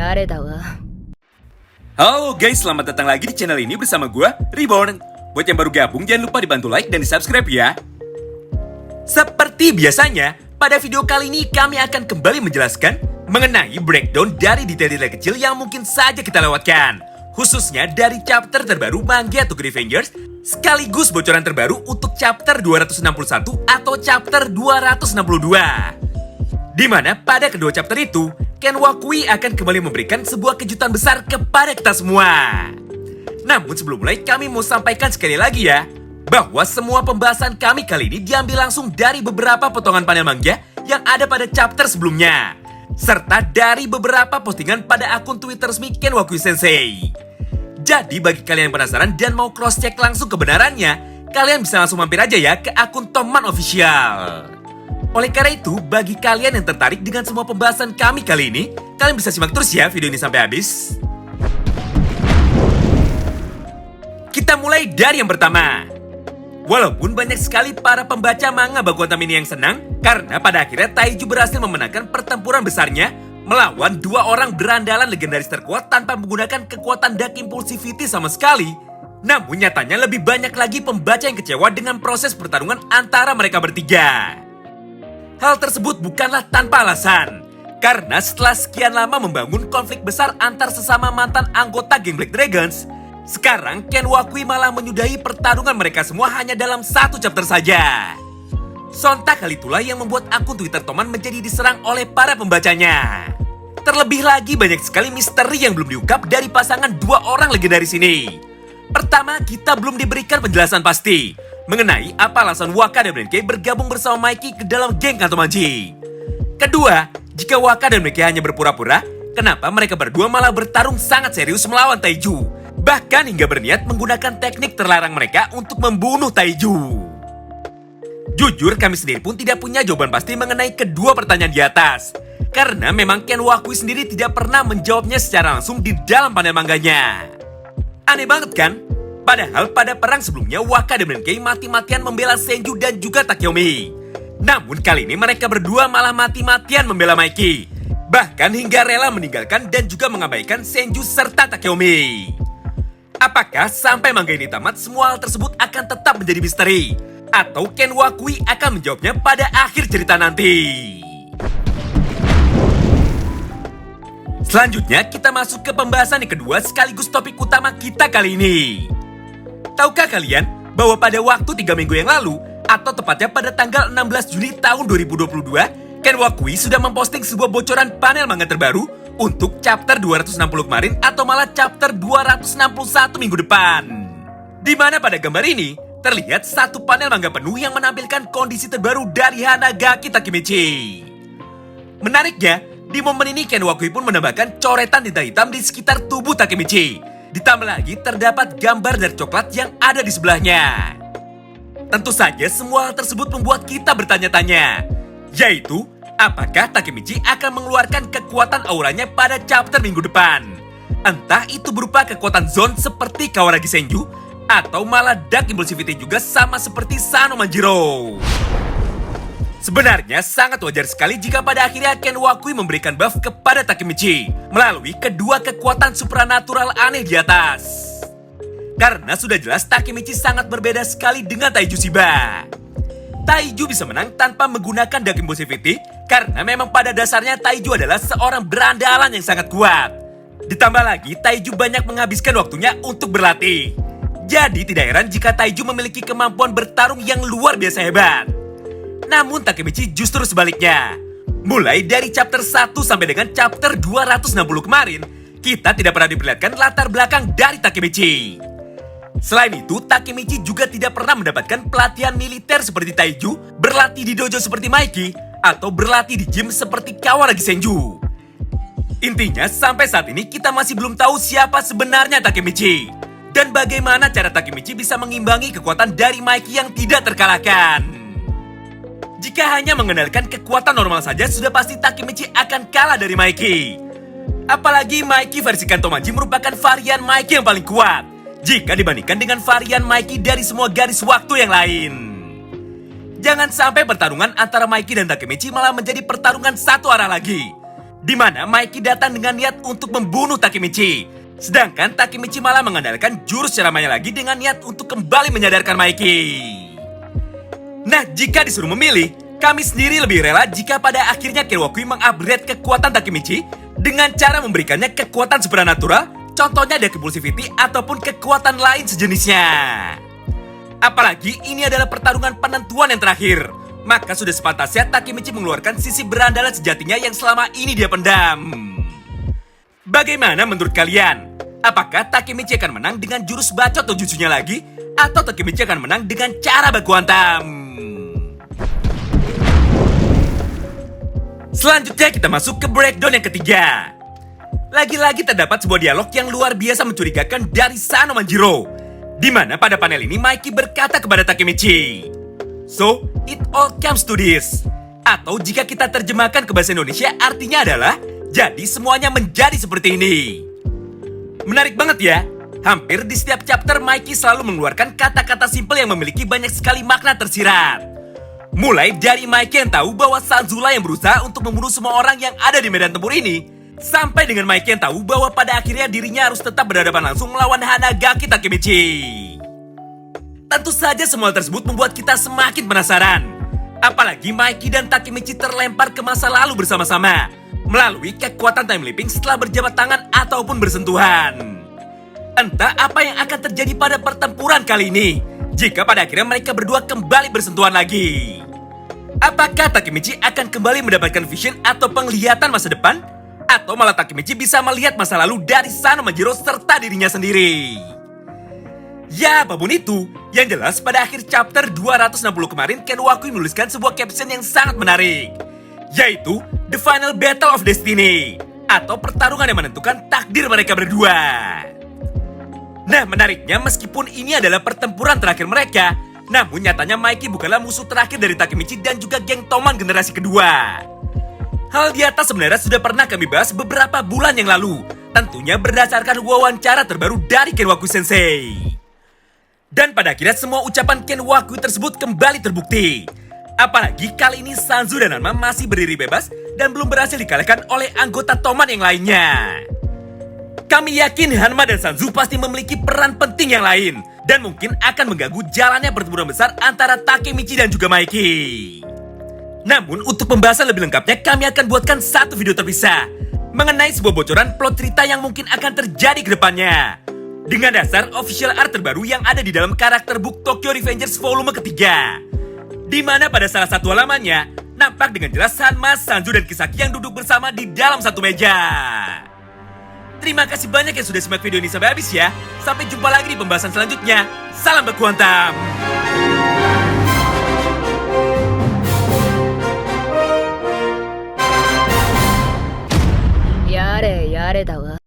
誰だわ。 Halo guys, selamat datang lagi di channel ini bersama gue, Reborn. Buat yang baru gabung, jangan lupa dibantu like dan di subscribe ya. Seperti biasanya, pada video kali ini kami akan kembali menjelaskan mengenai breakdown dari detail-detail kecil yang mungkin saja kita lewatkan. Khususnya dari chapter terbaru manga Tokyo Revengers, sekaligus bocoran terbaru untuk chapter 261 atau chapter 262. Di mana pada kedua chapter itu, Ken Wakui akan kembali memberikan sebuah kejutan besar kepada kita semua. Namun sebelum mulai, kami mau sampaikan sekali lagi ya, bahwa semua pembahasan kami kali ini diambil langsung dari beberapa potongan panel manga yang ada pada chapter sebelumnya, serta dari beberapa postingan pada akun Twitter resmi Ken Wakui Sensei. Jadi bagi kalian yang penasaran dan mau cross-check langsung kebenarannya, kalian bisa langsung mampir aja ya ke akun Tomman Official. Oleh karena itu, bagi kalian yang tertarik dengan semua pembahasan kami kali ini, kalian bisa simak terus ya video ini sampai habis. Kita mulai dari yang pertama. Walaupun banyak sekali para pembaca manga Bakuatam ini yang senang, karena pada akhirnya Taiju berhasil memenangkan pertempuran besarnya melawan dua orang berandalan legendaris terkuat tanpa menggunakan kekuatan Dark Impulsivity sama sekali. Namun nyatanya lebih banyak lagi pembaca yang kecewa dengan proses pertarungan antara mereka bertiga. Hal tersebut bukanlah tanpa alasan, karena setelah sekian lama membangun konflik besar antar sesama mantan anggota geng Black Dragons, sekarang Ken Wakui malah menyudahi pertarungan mereka semua hanya dalam satu chapter saja. Sontak hal itulah yang membuat akun Twitter Tomman menjadi diserang oleh para pembacanya. Terlebih lagi banyak sekali misteri yang belum diungkap dari pasangan dua orang legendaris ini. Pertama, kita belum diberikan penjelasan pasti mengenai apa alasan Waka dan Benkei bergabung bersama Mikey ke dalam geng Kantomaji. Kedua, jika Waka dan Benkei hanya berpura-pura, kenapa mereka berdua malah bertarung sangat serius melawan Taiju? Bahkan hingga berniat menggunakan teknik terlarang mereka untuk membunuh Taiju. Jujur, kami sendiri pun tidak punya jawaban pasti mengenai kedua pertanyaan di atas. Karena memang Ken Wakui sendiri tidak pernah menjawabnya secara langsung di dalam panel mangganya. Aneh banget kan? Padahal pada perang sebelumnya Waka dan Benkei mati-matian membela Senju dan juga Takeyomi. Namun kali ini mereka berdua malah mati-matian membela Mikey. Bahkan hingga rela meninggalkan dan juga mengabaikan Senju serta Takeyomi. Apakah sampai manga ini tamat semua hal tersebut akan tetap menjadi misteri? Atau Ken Wakui akan menjawabnya pada akhir cerita nanti? Selanjutnya kita masuk ke pembahasan yang kedua sekaligus topik utama kita kali ini. Tahukah kalian bahwa pada waktu 3 minggu yang lalu, atau tepatnya pada tanggal 16 Juni tahun 2022, Ken Wakui sudah memposting sebuah bocoran panel manga terbaru untuk chapter 260 kemarin atau malah chapter 261 minggu depan. Di mana pada gambar ini, terlihat satu panel manga penuh yang menampilkan kondisi terbaru dari Hanagaki Takemichi. Menariknya, di momen ini Ken Wakui pun menambahkan coretan tinta hitam di sekitar tubuh Takemichi. Ditambah lagi terdapat gambar dari coklat yang ada di sebelahnya. Tentu saja semua hal tersebut membuat kita bertanya-tanya, yaitu apakah Takemichi akan mengeluarkan kekuatan auranya pada chapter minggu depan? Entah itu berupa kekuatan zone seperti Kawaragi Senju, atau malah Dark Impulsivity juga sama seperti Sano Manjiro. Sebenarnya sangat wajar sekali jika pada akhirnya Ken Wakui memberikan buff kepada Takemichi melalui kedua kekuatan supranatural aneh di atas. Karena sudah jelas Takemichi sangat berbeda sekali dengan Taiju Shiba. Taiju bisa menang tanpa menggunakan Dark Impulsivity karena memang pada dasarnya Taiju adalah seorang berandalan yang sangat kuat. Ditambah lagi Taiju banyak menghabiskan waktunya untuk berlatih. Jadi tidak heran jika Taiju memiliki kemampuan bertarung yang luar biasa hebat. Namun Takemichi justru sebaliknya. Mulai dari chapter 1 sampai dengan chapter 260 kemarin, kita tidak pernah diperlihatkan latar belakang dari Takemichi. Selain itu, Takemichi juga tidak pernah mendapatkan pelatihan militer seperti Taiju, berlatih di dojo seperti Mikey, atau berlatih di gym seperti Kawaragi Senju. Intinya, sampai saat ini kita masih belum tahu siapa sebenarnya Takemichi. Dan bagaimana cara Takemichi bisa mengimbangi kekuatan dari Mikey yang tidak terkalahkan. Jika hanya mengenalkan kekuatan normal saja, sudah pasti Takemichi akan kalah dari Mikey. Apalagi Mikey versi Kantomaji merupakan varian Mikey yang paling kuat jika dibandingkan dengan varian Mikey dari semua garis waktu yang lain. Jangan sampai pertarungan antara Mikey dan Takemichi malah menjadi pertarungan satu arah lagi. di mana Mikey datang dengan niat untuk membunuh Takemichi. Sedangkan Takemichi malah mengandalkan jurus ceramahnya lagi dengan niat untuk kembali menyadarkan Mikey. Nah, jika disuruh memilih, kami sendiri lebih rela jika pada akhirnya Kenwakui mengupgrade kekuatan Takemichi dengan cara memberikannya kekuatan supernatural, contohnya Dark Impulsivity ataupun kekuatan lain sejenisnya. Apalagi ini adalah pertarungan penentuan yang terakhir, maka sudah sepantasnya Takemichi mengeluarkan sisi berandalan sejatinya yang selama ini dia pendam. Bagaimana menurut kalian? Apakah Takemichi akan menang dengan jurus bacot atau jutsunya lagi? Atau Takemichi akan menang dengan cara baku hantam? Selanjutnya kita masuk ke breakdown yang ketiga. Lagi-lagi terdapat sebuah dialog yang luar biasa mencurigakan dari Sano Manjiro, di mana pada panel ini Mikey berkata kepada Takemichi, "So, it all comes to this." Atau jika kita terjemahkan ke bahasa Indonesia artinya adalah, jadi semuanya menjadi seperti ini. Menarik banget ya. Hampir di setiap chapter Mikey selalu mengeluarkan kata-kata simpel yang memiliki banyak sekali makna tersirat. Mulai dari Mikey yang tahu bahwa Sanzula yang berusaha untuk membunuh semua orang yang ada di medan tempur ini, sampai dengan Mikey yang tahu bahwa pada akhirnya dirinya harus tetap berhadapan langsung melawan Hanagaki Takemichi. Tentu saja semua tersebut membuat kita semakin penasaran. Apalagi Mikey dan Takemichi terlempar ke masa lalu bersama-sama melalui kekuatan time leaping setelah berjabat tangan ataupun bersentuhan. Entah apa yang akan terjadi pada pertempuran kali ini jika pada akhirnya mereka berdua kembali bersentuhan lagi. Apakah Takemichi akan kembali mendapatkan vision atau penglihatan masa depan? Atau malah Takemichi bisa melihat masa lalu dari Sano Manjiro serta dirinya sendiri? Ya, apapun itu, yang jelas pada akhir chapter 260 kemarin Kenwakui menuliskan sebuah caption yang sangat menarik, yaitu The Final Battle of Destiny, atau pertarungan yang menentukan takdir mereka berdua. Nah, menariknya meskipun ini adalah pertempuran terakhir mereka, namun nyatanya Mikey bukanlah musuh terakhir dari Takemichi dan juga geng Toman generasi kedua. Hal di atas sebenarnya sudah pernah kami bahas beberapa bulan yang lalu, tentunya berdasarkan wawancara terbaru dari Kenwakui Sensei. Dan pada akhirnya semua ucapan Kenwakui tersebut kembali terbukti. Apalagi kali ini Sanzu dan Hanma masih berdiri bebas dan belum berhasil dikalahkan oleh anggota Toman yang lainnya. Kami yakin Hanma dan Sanzu pasti memiliki peran penting yang lain dan mungkin akan mengganggu jalannya pertempuran besar antara Takemichi dan juga Mikey. Namun untuk pembahasan lebih lengkapnya kami akan buatkan satu video terpisah mengenai sebuah bocoran plot cerita yang mungkin akan terjadi ke depannya dengan dasar official art terbaru yang ada di dalam karakter book Tokyo Revengers volume ketiga, di mana pada salah satu halamannya nampak dengan jelas Hanma, Sanzu, dan Kisaki yang duduk bersama di dalam satu meja. Terima kasih banyak yang sudah simak video ini sampai habis ya. Sampai jumpa lagi di pembahasan selanjutnya. Salam baku hantam.